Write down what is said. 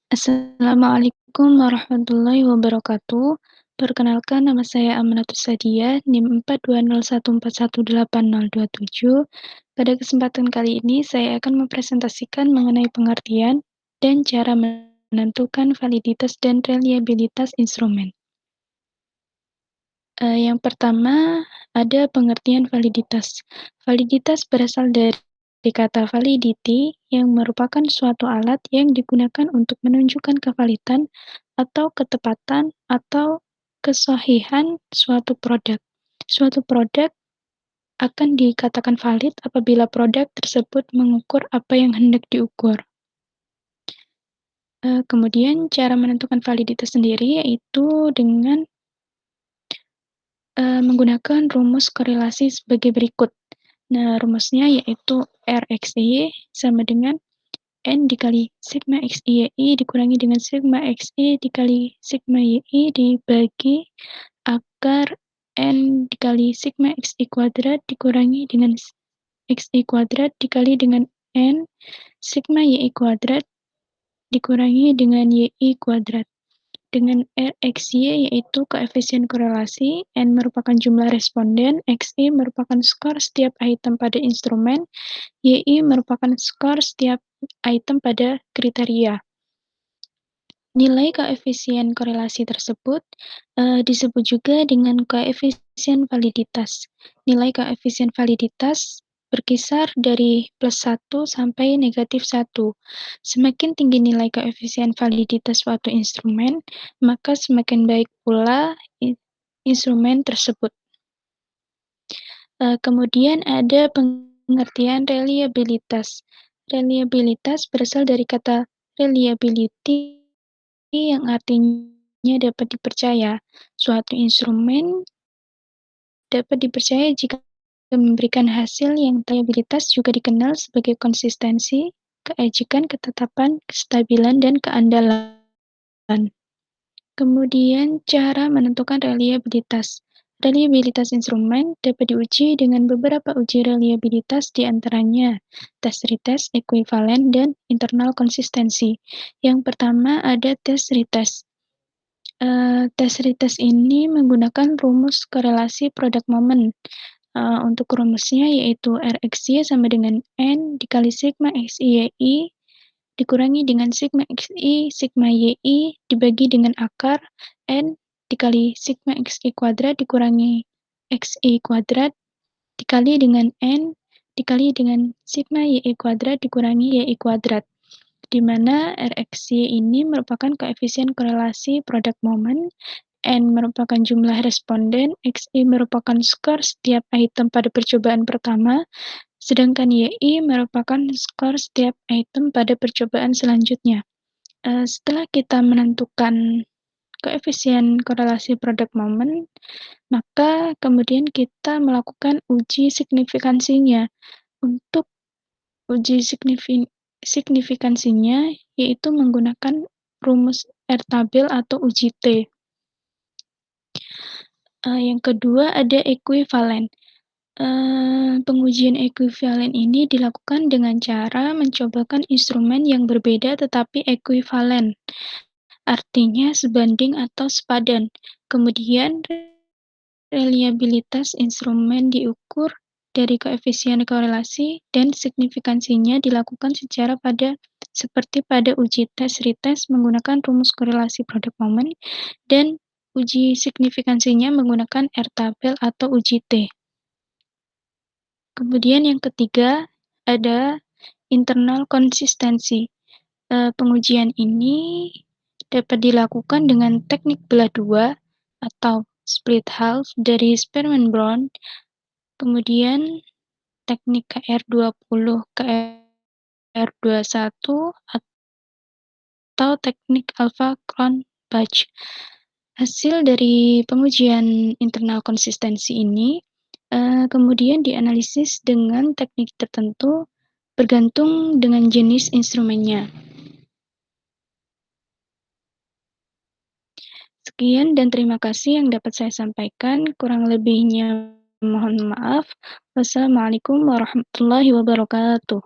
Assalamualaikum warahmatullahi wabarakatuh. Perkenalkan nama saya Amanatus Sadia, NIM 4201418027. Pada kesempatan kali ini saya akan mempresentasikan mengenai pengertian dan cara menentukan validitas dan reliabilitas instrumen. Yang pertama, ada pengertian validitas. Validitas berasal dari kata validity, yang merupakan suatu alat yang digunakan untuk menunjukkan kevalidan atau ketepatan atau kesahihan suatu produk. Suatu produk akan dikatakan valid apabila produk tersebut mengukur apa yang hendak diukur. Kemudian cara menentukan validitas sendiri yaitu dengan menggunakan rumus korelasi sebagai berikut. Nah, rumusnya yaitu RXY sama dengan N dikali sigma XIYI dikurangi dengan sigma XI dikali sigma YI dibagi akar N dikali sigma XI kuadrat dikurangi dengan XI kuadrat dikali dengan N sigma YI kuadrat dikurangi dengan YI kuadrat. Dengan RXY yaitu koefisien korelasi, N merupakan jumlah responden, XI merupakan skor setiap item pada instrumen, YI merupakan skor setiap item pada kriteria. Nilai koefisien korelasi tersebut disebut juga dengan koefisien validitas. Nilai koefisien validitas berkisar dari +1 sampai -1. Semakin tinggi nilai koefisien validitas suatu instrumen, maka semakin baik pula instrumen tersebut. Kemudian ada pengertian reliabilitas. Reliabilitas berasal dari kata reliability yang artinya dapat dipercaya. Suatu instrumen dapat dipercaya jika memberikan hasil yang reliabilitas juga dikenal sebagai konsistensi, keajikan, ketetapan, kestabilan, dan keandalan. Kemudian cara menentukan reliabilitas. Reliabilitas instrumen dapat diuji dengan beberapa uji reliabilitas di antaranya tes retest, ekuivalen, dan internal konsistensi. Yang pertama ada tes retest. Tes retest ini menggunakan rumus korelasi product moment. Untuk rumusnya yaitu RXY sama dengan N dikali sigma XIYI dikurangi dengan sigma XI, sigma YI dibagi dengan akar N dikali sigma XI kuadrat dikurangi XI kuadrat dikali dengan N dikali dengan sigma YI kuadrat dikurangi YI kuadrat, di mana RXY ini merupakan koefisien korelasi product moment, N merupakan jumlah responden, XI merupakan skor setiap item pada percobaan pertama, sedangkan YI merupakan skor setiap item pada percobaan selanjutnya. Setelah kita menentukan koefisien korelasi product moment, maka kemudian kita melakukan uji signifikansinya. Untuk uji signifikansinya yaitu menggunakan rumus R-tabel atau uji T. Yang kedua ada ekuivalen. Pengujian ekuivalen ini dilakukan dengan cara mencobakan instrumen yang berbeda tetapi ekuivalen, artinya sebanding atau sepadan. Kemudian reliabilitas instrumen diukur dari koefisien korelasi dan signifikansinya dilakukan seperti pada uji tes retest menggunakan rumus korelasi product moment dan uji signifikansinya menggunakan R-tabel atau uji T. Kemudian yang ketiga ada internal konsistensi. Pengujian ini dapat dilakukan dengan teknik belah dua atau split half dari Sperman-Brown, kemudian teknik KR20 KR21 atau teknik Alpha-Cron-Batch. Hasil dari pengujian internal konsistensi ini kemudian dianalisis dengan teknik tertentu bergantung dengan jenis instrumennya. Sekian dan terima kasih yang dapat saya sampaikan. Kurang lebihnya mohon maaf. Wassalamualaikum warahmatullahi wabarakatuh.